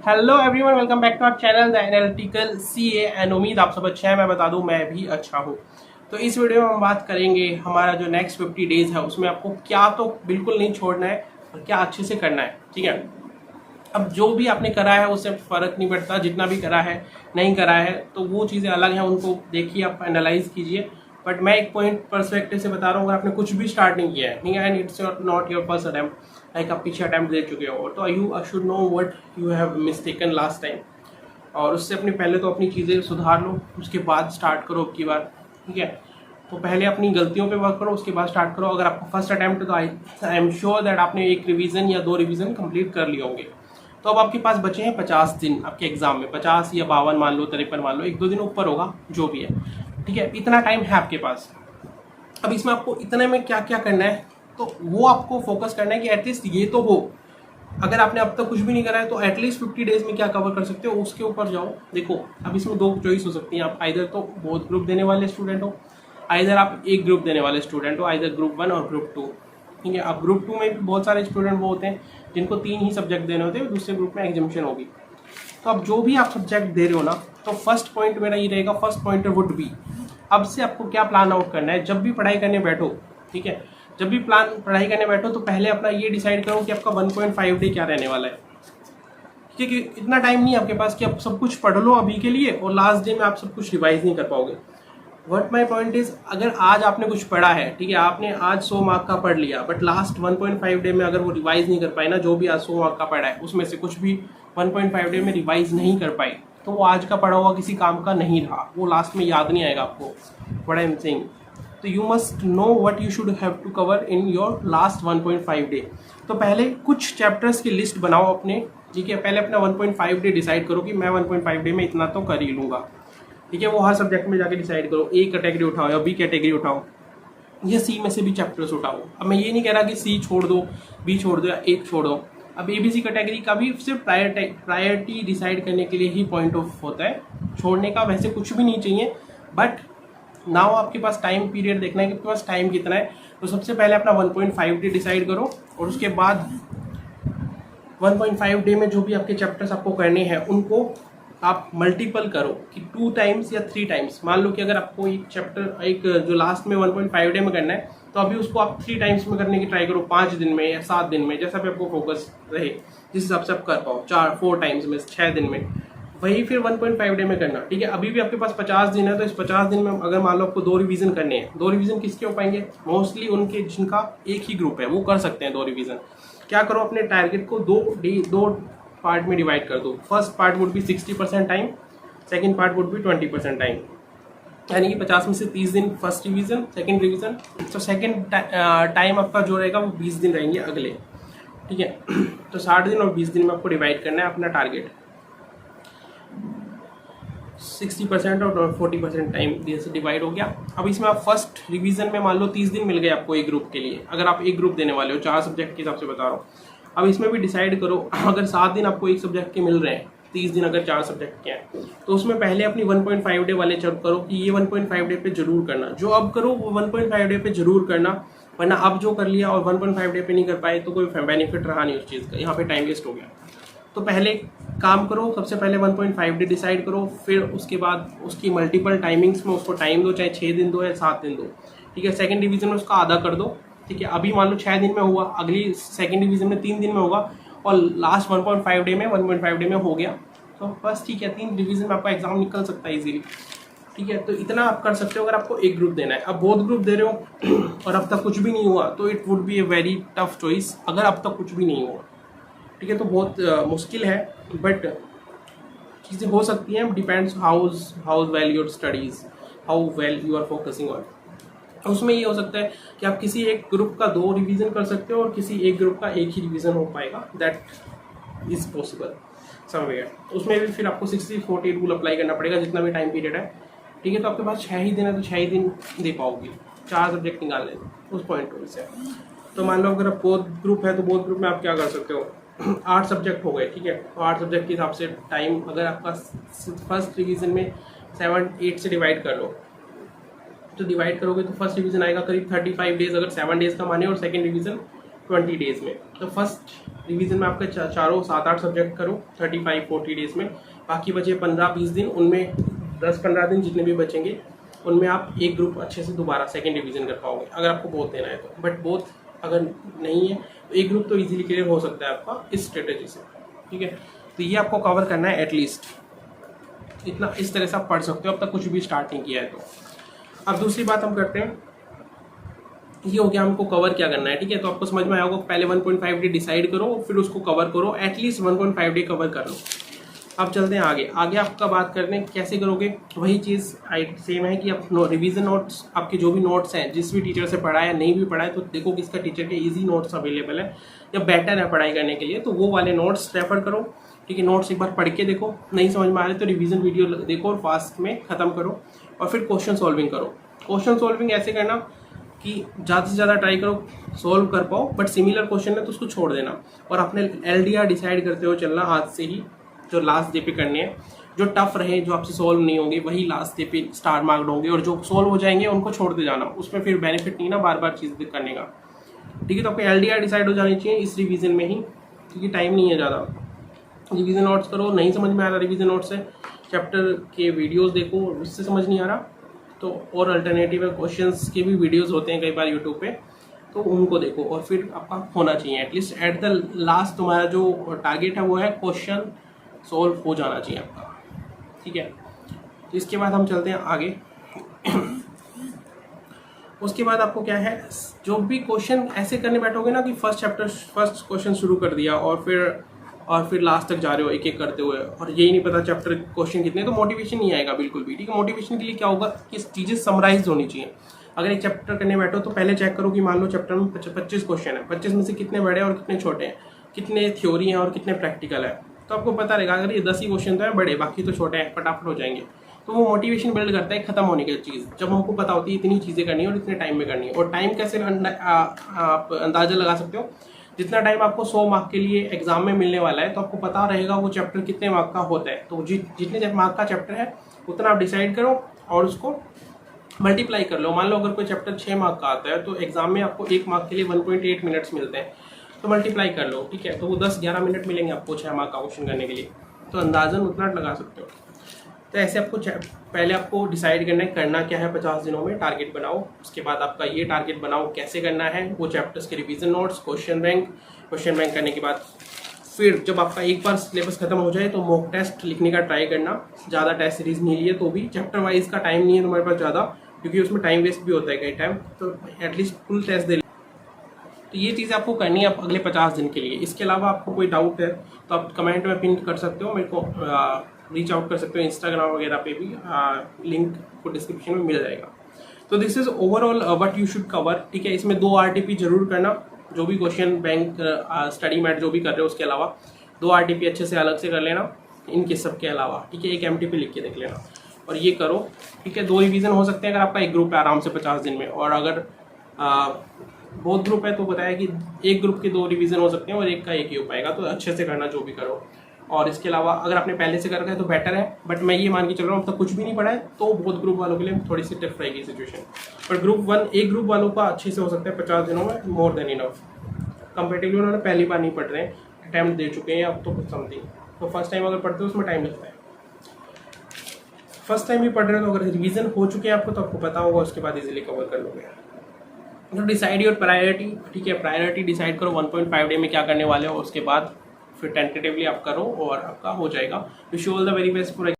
Hello everyone, welcome back to our channel the analytical CA and उम्मीद आप सब अच्छे हैं। मैं बता दूं मैं भी अच्छा हूं। तो इस वीडियो में हम बात करेंगे हमारा जो नेक्स्ट 50 डेज है उसमें आपको क्या तो बिल्कुल नहीं छोड़ना है और क्या अच्छे से करना है। ठीक है, अब जो भी आपने करा है उससे फर्क नहीं पड़ता, जितना भी करा है नहीं करा है तो वो चीज़ें अलग हैं, उनको देखिए, आप एनालाइज कीजिए। बट मैं एक पॉइंट पर्सपेक्टिव से बता रहा हूँ, अगर आपने कुछ भी स्टार्ट नहीं किया है, ठीक है, and it's not your first attempt, like आप पीछे अटेम्प्ट दे चुके हो, तो you should know what you have mistaken last time, और उससे अपनी पहले तो अपनी चीज़ें सुधार लो, उसके बाद स्टार्ट करो अब की बार। ठीक है, तो पहले अपनी गलतियों पे वर्क करो, उसके बाद स्टार्ट करो। अगर आपका फर्स्ट अटेम्प्ट है तो आई एम श्योर दैट आपने एक रिवीजन या 2 रिवीजन कंप्लीट कर लिए होंगे। तो अब आपके पास बचे हैं 50 दिन आपके एग्जाम में, 50 या 52 मान लो, 53 मान लो, 1-2 दिन ऊपर होगा जो भी है। ठीक है, इतना टाइम है आपके पास। अब इसमें आपको इतने में क्या क्या करना है, तो वो आपको फोकस करना है कि एटलीस्ट ये तो हो। अगर आपने अब तक कुछ भी नहीं करा है तो एटलीस्ट 50 डेज में क्या कवर कर सकते हो उसके ऊपर जाओ। देखो, अब इसमें 2 चॉइस हो सकती हैं, आप आइदर तो बोथ ग्रुप देने वाले स्टूडेंट हो, आइदर आप एक ग्रुप देने वाले स्टूडेंट हो, आइदर ग्रुप 1 और ग्रुप 2। ठीक है, अब ग्रुप 2 में भी बहुत सारे स्टूडेंट वो होते हैं जिनको 3 ही सब्जेक्ट देने होते हैं, दूसरे ग्रुप में एग्जामिशन होगी। तो अब जो भी आप सब्जेक्ट दे रहे हो ना, तो फर्स्ट पॉइंट मेरा ये रहेगा, फर्स्ट पॉइंटर वुड बी, अब से आपको क्या प्लान आउट करना है जब भी पढ़ाई करने बैठो। ठीक है, जब भी पढ़ाई करने बैठो तो पहले अपना ये डिसाइड करो कि आपका 1.5 डे क्या रहने वाला है। क्योंकि इतना टाइम नहीं है आपके पास कि आप सब कुछ पढ़ लो अभी के लिए और लास्ट डे में आप सब कुछ रिवाइज नहीं कर पाओगे। व्हाट माई पॉइंट इज, अगर आज आपने कुछ पढ़ा है, ठीक है, आपने आज 100 मार्क का पढ़ लिया, बट लास्ट 1.5 डे में अगर वो रिवाइज नहीं कर पाए ना, जो भी आज 100 मार्क का पढ़ा है उसमें से कुछ भी 1.5 डे में रिवाइज नहीं कर पाए, तो वो आज का पढ़ा हुआ किसी काम का नहीं रहा, वो लास्ट में याद नहीं आएगा आपको। व्हाट आई एम सेइंग, तो you must know what you should have to cover in your last 1.5 day. तो पहले कुछ चैप्टर्स की लिस्ट बनाओ अपने। ठीक है, पहले अपना 1.5 डे डिसाइड करो कि मैं 1.5 डे में इतना तो कर ही लूँगा। ठीक है, वो हर सब्जेक्ट में जाके डिसाइड करो, ए कैटेगरी उठाओ या बी कैटेगरी उठाओ या सी में से भी चैप्टर्स उठाओ। अब मैं ये नहीं कह रहा कि सी छोड़ दो, बी छोड़ दो या ए छोड़ दो। अब ABC कैटेगरी का भी सिर्फ प्रायोरिटी डिसाइड करने के लिए ही पॉइंट ऑफ होता है, छोड़ने का वैसे कुछ भी नहीं चाहिए। बट नाउ आपके पास टाइम पीरियड देखना है कि आपके पास टाइम कितना है। तो सबसे पहले अपना 1.5 डे डिसाइड करो और उसके बाद 1.5 डे में जो भी आपके चैप्टर्स आपको करने हैं उनको आप मल्टीपल करो कि 2 टाइम्स या 3 टाइम्स। मान लो कि अगर आपको एक चैप्टर एक जो लास्ट में 1.5 डे में करना है तो अभी उसको आप 3 टाइम्स में करने की ट्राई करो, 5 दिन में या 7 दिन में, जैसा भी आपको फोकस रहे, जिस हिसाब से आप कर पाओ, 4 टाइम्स में, 6 दिन में, वही फिर 1.5 डे में करना। ठीक है, अभी भी आपके पास 50 दिन है, तो इस 50 दिन में अगर मान लो आपको 2 रिवीजन करने हैं, 2 रिवीजन किसके हो पाएंगे, मोस्टली उनके जिनका एक ही ग्रुप है वो कर सकते हैं 2 रिवीजन। क्या करो, अपने टारगेट को 2 पार्ट में डिवाइड कर दो। First part would be 60% time, second part would be 20% time, यानी कि 50 में से 30 दिन फर्स्ट रिवीजन, सेकेंड रिवीजन। तो सेकेंड टाइम आपका जो रहेगा वो 20 दिन रहेंगे अगले। ठीक है, तो 60 दिन और 20 दिन में आपको डिवाइड करना है अपना टारगेट, 60% और 40% टाइम से डिवाइड हो गया। अब इसमें आप फर्स्ट रिवीजन में मान लो 30 दिन मिल गए आपको एक ग्रुप के लिए, अगर आप एक ग्रुप देने वाले हो, 4 सब्जेक्ट के हिसाब से बता रहा हूँ। अब इसमें भी डिसाइड करो, अगर 7 दिन आपको एक सब्जेक्ट के मिल रहे हैं, 30 दिन अगर 4 सब्जेक्ट के हैं, तो उसमें पहले अपनी 1.5 डे वाले चेक करो कि ये 1.5 डे पे जरूर करना, जो अब करो वो 1.5 डे पे जरूर करना, वरना अब जो कर लिया और 1.5 डे पे नहीं कर पाए तो कोई बेनिफिट रहा नहीं उस चीज़ का, यहाँ पे टाइम वेस्ट हो गया। तो पहले काम करो, सबसे पहले 1.5 डे डिसाइड करो, फिर उसके बाद उसकी मल्टीपल टाइमिंग्स में उसको टाइम दो, चाहे 6 दिन दो या 7 दिन दो। ठीक है, सेकंड डिवीजन में उसका आधा कर दो। ठीक है, अभी मान लो 6 दिन में हुआ, अगली सेकंड डिवीजन में 3 दिन में होगा और लास्ट 1.5 डे में 1.5 डे में हो गया, तो बस ठीक है, 3 डिवीजन में आपका एग्जाम निकल सकता है इजीली। ठीक है, तो इतना आप कर सकते हो अगर आपको एक ग्रुप देना है। अब बोथ ग्रुप दे रहे हो और अब तक कुछ भी नहीं हुआ तो it would be a very tough choice, अगर अब तक कुछ भी नहीं हुआ। ठीक है, तो बहुत मुश्किल है, बट चीज़ें हो सकती हैं, depends how well your studies, how well you are focusing on. उसमें ये हो सकता है कि आप किसी एक ग्रुप का 2 रिवीजन कर सकते हो और किसी एक ग्रुप का एक ही रिवीजन हो पाएगा, दैट इज पॉसिबल समवेयर। उसमें भी फिर आपको 60-40 रूल अप्लाई करना पड़ेगा जितना भी टाइम पीरियड है। ठीक है, तो आपके पास 6 ही दिन है तो 6 ही दिन दे पाओगे, 4 सब्जेक्ट निकालने उस पॉइंट से। तो मान लो अगर आप बोथ ग्रुप है तो बोथ ग्रुप में आप क्या कर सकते हो, 8 सब्जेक्ट हो गए। ठीक है, तो 8 सब्जेक्ट के हिसाब से टाइम, अगर आपका फर्स्ट रिवीजन में 7-8 से डिवाइड कर लो, तो डिवाइड करोगे तो फर्स्ट रिवीजन आएगा करीब 35 डेज, अगर 7 डेज का माने, और सेकंड रिवीजन 20 डेज में। तो फर्स्ट रिवीजन में आपके चारों 7-8 सब्जेक्ट करो 35-40 डेज में। बाकी बचे 15-20 दिन, उनमें 10-15 दिन जितने भी बचेंगे उनमें आप एक ग्रुप अच्छे से दोबारा सेकेंड रिवीजन कर पाओगे अगर आपको बोथ देना है तो। बट बोथ अगर नहीं है तो एक ग्रुप तो इजीली क्लियर हो सकता है आपका इस स्ट्रेटेजी से, ठीक है। तो ये आपको कवर करना है एटलीस्ट इतना, इस तरह से आप पढ़ सकते हो। अब तक कुछ भी स्टार्ट नहीं किया है तो। अब दूसरी बात हम करते हैं, ये हो गया हमको कवर क्या करना है, ठीक है। तो आपको समझ में आया होगा, पहले 1.5 डे डिसाइड करो फिर उसको कवर करो, एटलीस्ट 1.5 डे कवर कर लो। अब चलते हैं आगे। आगे आपका बात करते हैं कैसे करोगे। वही चीज़ सेम है कि आप रिवीजन नोट्स, आपके जो भी नोट्स हैं जिस भी टीचर से पढ़ा है नहीं भी पढ़ा है तो देखो किसका टीचर के इजी नोट्स अवेलेबल है या बेटर है पढ़ाई करने के लिए, तो वो वाले नोट्स रेफर करो, ठीक है। नोट्स एक बार पढ़ के देखो, नहीं समझ में आ रहे तो रिवीजन वीडियो देखो और फास्ट में ख़त्म करो और फिर क्वेश्चन सॉल्विंग करो। क्वेश्चन सॉल्विंग ऐसे करना कि ज़्यादा से ज़्यादा ट्राई करो सॉल्व कर पाओ, बट सिमिलर क्वेश्चन है तो उसको छोड़ देना और अपने LDR डिसाइड करते हुए चलना आज से ही, जो लास्ट डे पे करने हैं। जो टफ रहे, जो आपसे सॉल्व नहीं होंगे, वही लास्ट डे पे स्टार मार्क्ड होंगे और जो सॉल्व हो जाएंगे उनको छोड़ते जाना, उसमें फिर बेनिफिट नहीं ना बार बार चीज़ करने का, ठीक है। तो आपको LDR डिसाइड हो जानी चाहिए इस रिवीजन में ही, क्योंकि टाइम नहीं है ज़्यादा। रिवीजन नोट्स करो, नहीं समझ में आ रहा रिवीजन नोट्स से चैप्टर के वीडियोज़ देखो, उससे समझ नहीं आ रहा तो और अल्टरनेटिव क्वेश्चंस के भी वीडियोज़ होते हैं कई बार यूट्यूब पे, तो उनको देखो और फिर आपका होना चाहिए एटलीस्ट एट द लास्ट। तुम्हारा जो टारगेट है वो है क्वेश्चन सॉल्व हो जाना चाहिए आपका, ठीक है। तो इसके बाद हम चलते हैं आगे। उसके बाद आपको क्या है, जो भी क्वेश्चन ऐसे करने बैठोगे ना कि फर्स्ट क्वेश्चन शुरू कर दिया और फिर लास्ट तक जा रहे हो एक एक करते हुए और यही नहीं पता चैप्टर क्वेश्चन कितने, तो मोटिवेशन नहीं आएगा बिल्कुल भी, ठीक है। मोटिवेशन के लिए क्या होगा कि चीज़ें समराइज होनी चाहिए। अगर एक चैप्टर करने बैठो तो पहले चेक करो कि मान लो चैप्टर में 25 क्वेश्चन है, 25 में से कितने बड़े और कितने छोटे हैं, कितने थ्योरी हैं और कितने प्रैक्टिकल है, तो आपको पता रहेगा। अगर ये 10 ही क्वेश्चन तो है बड़े, बाकी तो छोटे हैं, फटाफट हो जाएंगे। तो वो मोटिवेशन बिल्ड करता है खत्म होने की चीज़, जब हमको पता होती है इतनी चीज़ें करनी है और इतने टाइम में करनी है। और टाइम कैसे आप अंदाजा लगा सकते हो, जितना टाइम आपको 100 मार्क के लिए एग्जाम में मिलने वाला है तो आपको पता रहेगा वो चैप्टर कितने मार्क का होता है। तो जितने मार्क का चैप्टर है उतना आप डिसाइड करो और उसको मल्टीप्लाई कर लो। मान लो अगर कोई चैप्टर 6 मार्क का आता है तो एग्जाम में आपको 1 मार्क के लिए 1.8 मिनट्स मिलते हैं, तो मल्टीप्लाई कर लो, ठीक है। तो वो 10-11 मिनट मिलेंगे आपको 6 मार्क का क्वेश्चन करने के लिए, तो अंदाजन उतना लगा सकते हो। तो ऐसे आपको पहले आपको डिसाइड करना क्या है 50 दिनों में, टारगेट बनाओ। उसके बाद आपका ये टारगेट बनाओ कैसे करना है, वो चैप्टर्स के रिवीजन नोट्स, क्वेश्चन बैंक करने के बाद फिर जब आपका एक बार सिलेबस खत्म हो जाए तो मॉक टेस्ट लिखने का ट्राई करना। ज़्यादा टेस्ट सीरीज नहीं लिए तो भी, चैप्टर वाइज का टाइम नहीं है तुम्हारे पास ज़्यादा, क्योंकि उसमें टाइम वेस्ट भी होता है कई टाइम, तो एटलीस्ट फुल टेस्ट दे। तो ये चीज़ आपको करनी है आप अगले 50 दिन के लिए। इसके अलावा आपको कोई डाउट है तो आप कमेंट में पिन कर सकते हो, मेरे को रीच आउट कर सकते हो इंस्टाग्राम वगैरह पे भी, लिंक को डिस्क्रिप्शन में मिल जाएगा। तो this is overall what you should cover, ठीक है। इसमें 2 RTP जरूर करना, जो भी क्वेश्चन बैंक स्टडी मैट जो भी कर रहे हो उसके अलावा 2 RTP अच्छे से अलग से कर लेना इनके सब के अलावा, ठीक है। एक MTP लिख के देख लेना और ये करो, ठीक है। 2 रिवीजन हो सकते हैं अगर आपका एक ग्रुप है आराम से 50 दिन में, और अगर बहुत ग्रुप है तो बताया कि एक ग्रुप के 2 रिवीजन हो सकते हैं और एक का एक ही हो पाएगा, तो अच्छे से करना जो भी करो। और इसके अलावा अगर आपने पहले से कर रखा है तो बेटर है, बट मैं ये मान के चल रहा हूँ अब तक कुछ भी नहीं पढ़ा है तो बहुत ग्रुप वालों के लिए थोड़ी सी टफ रहेगी सिचुएशन। पर एक ग्रुप वालों का अच्छे से हो सकता है 50 दिनों में, मोर देन इनफ। कंपेरेटिवली उन्होंने पहली बार नहीं पढ़ रहे हैं, अटैम्प्ट दे चुके हैं अब तो कुछ समथिंग, तो फर्स्ट टाइम अगर पढ़ते हो उसमें टाइम लगता है। फर्स्ट टाइम भी पढ़ रहे हो तो अगर रिवीजन हो चुके हैं आपको तो आपको पता होगा, उसके बाद इजीली कवर कर लोगे। तो डिसाइड योर प्रायोरिटी, ठीक है। प्रायोरिटी डिसाइड करो 1.5 डे में क्या करने वाले हो, उसके बाद फिर टेंटेटिवली आप करो और आपका हो जाएगा। Wish you all the very best for